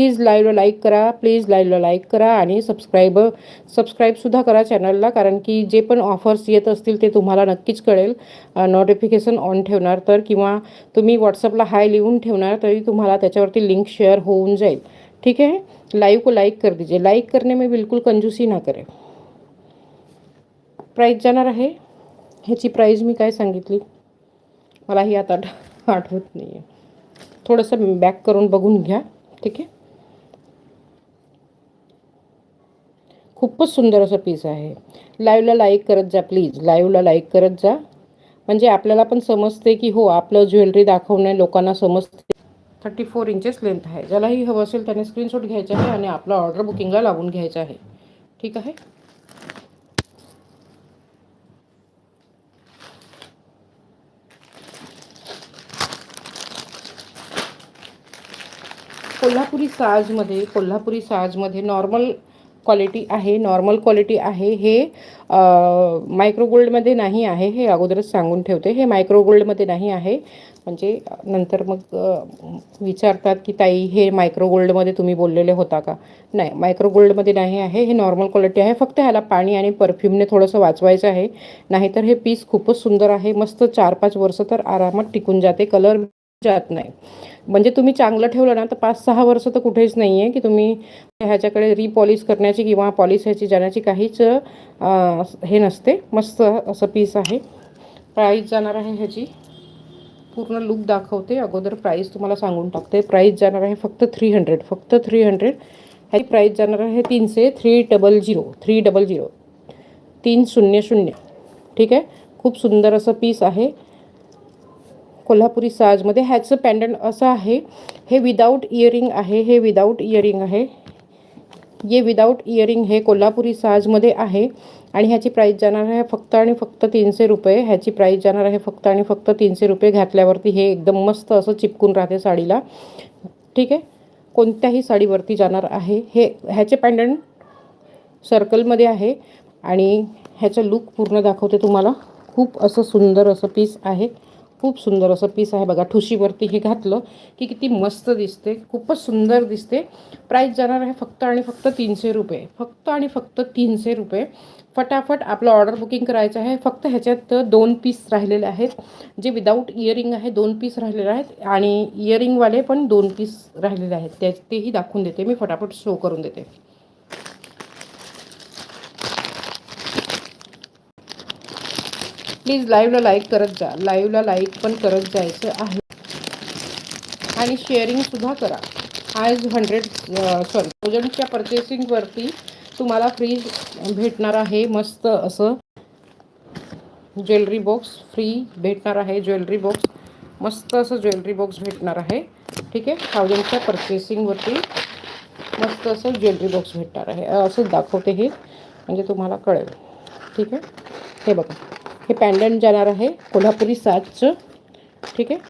Please लाईव्हला like करा, please लाईव्हला लाईक करा आणि सबस्क्राईबसुद्धा करा चॅनलला, कारण की जे पण ऑफर्स येत असतील ते तुम्हाला नक्कीच कळेल. नोटिफिकेशन ऑन ठेवणार तर, किंवा तुम्ही व्हॉट्सअपला हाय लिहून ठेवणार तरी तुम्हाला त्याच्यावरती लिंक शेअर होऊन जाईल. ठीक है, लाइव को लाइक कर दीजिए. लाइक करने में बिल्कुल कंजूसी ना करें. प्राइस जाणार आहे, ह्याची प्राइस मी काय सांगितली मलाही आता आठवत नाही आहे. थोडंसं बॅक करून बघून घ्या. ठीक आहे, खूपच सुंदर असं पीस आहे. लाईव्हला लाईक करत जा प्लीज, लाईव्हला लाईक करत जा, म्हणजे आपल्याला पण समजते की हो आपलं ज्वेलरी दाखवणे लोकांना समजते. 34 इंचेस लेंथ आहे. ज्यालाही हवं असेल त्याने स्क्रीनशॉट घ्यायचा आहे आणि आपला ऑर्डर बुकिंगला लावून घ्यायचा आहे. ठीक आहे, कोल्हापुरी साजमध्ये नॉर्मल क्वालिटी आहे, नॉर्मल क्वालिटी आहे. हे मायक्रो गोल्डमध्ये नाही आहे, हे अगोदरच सांगून ठेवते. हे मायक्रो गोल्डमध्ये नाही आहे, म्हणजे नंतर मग विचारतात की ताई हे मायक्रो गोल्डमध्ये तुम्ही बोललेले होता का. नाही, मायक्रो गोल्डमध्ये नाही आहे, हे नॉर्मल क्वालिटी आहे. फक्त ह्याला पाणी आणि परफ्यूमने थोडंसं वाचवायचं आहे, नाहीतर हे पीस खूपच सुंदर आहे. मस्त 4-5 वर्ष तर आरामात टिकून जाते, कलर जात नाही. म्हणजे तुम्ही चांगलं ठेवलं ना तर 5-6 वर्ष तर कुठेच नाही आहे की तुम्ही ह्याच्याकडे रिपॉलिश करण्याची किंवा पॉलिश ह्याची जाण्याची काहीच हे नसते. मस्त असं पीस आहे. प्राईस जाणार आहे ह्याची, पूर्ण लुक दाखवते अगोदर, प्राईस तुम्हाला सांगून टाकते. प्राईस जाणार आहे फक्त 300, फक्त 300. ह्याची प्राईस जाणार आहे 300 300. ठीक आहे, खूप सुंदर असं पीस आहे कोल्हापुरी साजमध्ये. ह्याचं पॅन्डंट असं आहे, हे विदाऊट इयरिंग आहे, हे विदाऊट इयरिंग आहे, ये विदाऊट इयरिंग हे कोल्हापुरी साजमध्ये आहे. आणि ह्याची प्राईस जाणार आहे फक्त आणि फक्त 300 रुपये. ह्याची प्राईस जाणार आहे फक्त आणि फक्त 300 रुपये. घातल्यावरती हे एकदम मस्त असं चिपकून राहते साडीला. ठीक आहे, कोणत्याही साडीवरती जाणार आहे. ह्याचे पॅन्डंट सर्कलमध्ये आहे आणि ह्याचं लुक पूर्ण दाखवते तुम्हाला. खूप असं सुंदर असं पीस आहे, खूप सुंदर असं पीस आहे. बघा, ठुशीवरती हे घातलं की किती मस्त दिसते, खूपच सुंदर दिसते. प्राईस जाणार आहे फक्त आणि फक्त 300 रुपये, फक्त आणि फक्त 300 रुपये. फटाफट आपलं ऑर्डर बुकिंग करायचं आहे. फक्त ह्याच्यात 2 पीस राहिलेले आहेत, जे विदाऊट इयरिंग आहे 2 पीस राहिलेले आहेत, आणि इयरिंगवाले पण 2 पीस राहिलेले आहेत. तेही दाखवून देते मी, फटाफट शो करून देते. प्लीज लाईव्हला लाईक करत जा, लाईव्हला लाईक पण करत जायचं आहे आणि शेअरिंगसुद्धा करा. आज 1000च्या परचेसिंगवरती तुम्हाला फ्री भेटणार आहे. मस्त असं ज्वेलरी बॉक्स फ्री भेटणार आहे. ज्वेलरी बॉक्स, मस्त असं ज्वेलरी बॉक्स भेटणार आहे. ठीक आहे, 1000च्या परचेसिंगवरती मस्त असं ज्वेलरी बॉक्स भेटणार आहे. असं दाखवते हे, म्हणजे तुम्हाला कळेल. ठीक आहे, हे बघा, हे पॅन्डंट जाणार आहे कोल्हापुरी साजचं. ठीक आहे,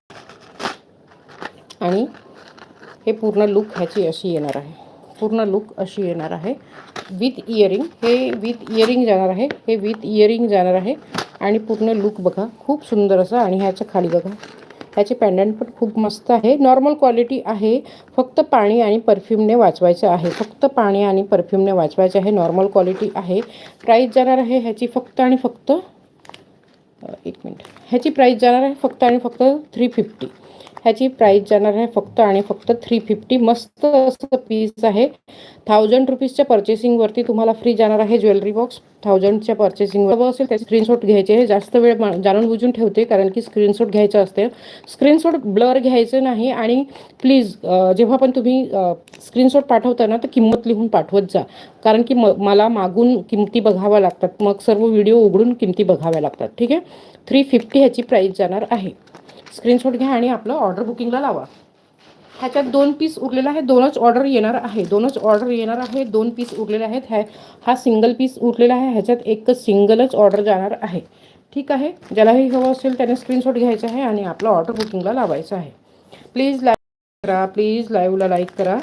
आणि हे पूर्ण लुक ह्याची अशी येणार आहे, पूर्ण लुक अशी येणार आहे विथ इयरिंग. हे विथ इयरिंग जाणार आहे, हे विथ इयरिंग जाणार आहे. आणि पूर्ण लुक बघा, खूप सुंदर असं. आणि ह्याच्या खाली बघा, ह्याचे पॅन्डंट पण खूप मस्त आहे. नॉर्मल क्वालिटी आहे, फक्त पाणी आणि परफ्यूमने वाचवायचं आहे, फक्त पाणी आणि परफ्यूमने वाचवायचं आहे. नॉर्मल क्वालिटी आहे. प्राईस जाणार आहे ह्याची फक्त आणि फक्त, एक मिनिट, ह्याची प्राईस जाणार आहे फक्त आणि फक्त 350. ह्याची प्राईस जाणार आहे फक्त आणि फक्त 350. मस्त असं पीस आहे. 1000 रुपीजच्या परचेसिंगवरती तुम्हाला फ्री जाणार आहे ज्वेलरी बॉक्स. 1000च्या परचेसिंगवर हवं असेल त्याचे स्क्रीनशॉट घ्यायचे आहे. जास्त वेळ जाणून बुजून ठेवते, कारण की स्क्रीनशॉट घ्यायचं असते. स्क्रीनशॉट ब्लर घ्यायचं नाही. आणि प्लीज जेव्हा पण तुम्ही स्क्रीनशॉट पाठवता ना तर किंमत लिहून पाठवत जा, कारण की मला मागून किमती बघाव्या लागतात, मग सर्व व्हिडिओ उघडून किमती बघाव्या लागतात. ठीक आहे, 350 ह्याची प्राईस जाणार आहे. स्क्रीनशॉट घ्या आणि आपलं ऑर्डर बुकिंगला लावा. ह्याच्यात 2 पीस उरलेला आहे, 2च ऑर्डर येणार आहे, 2च ऑर्डर येणार आहे. 2 पीस उरलेले आहेत. हा सिंगल पीस उरलेला आहे, ह्याच्यात एकच सिंगलच ऑर्डर जाणार आहे. ठीक आहे, ज्यालाही हवं असेल त्याने स्क्रीनशॉट घ्यायचा आहे आणि आपलं ऑर्डर बुकिंगला लावायचं आहे. प्लीज लाईक करा, प्लीज लाईव्हला लाईक करा.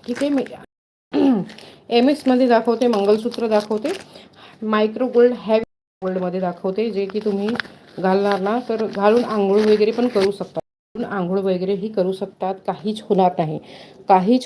ठीक आहे, मी MXमध्ये दाखवते, मंगलसूत्र दाखवते, मायक्रो गोल्ड हॅवी गोल्डमध्ये दाखवते, जे की तुम्ही घालणार ना तर घालून आंघोळ वगैरे पण करू शकता. आंघोळ वगैरेही करू शकतात. काहीच होणार नाही. काहीच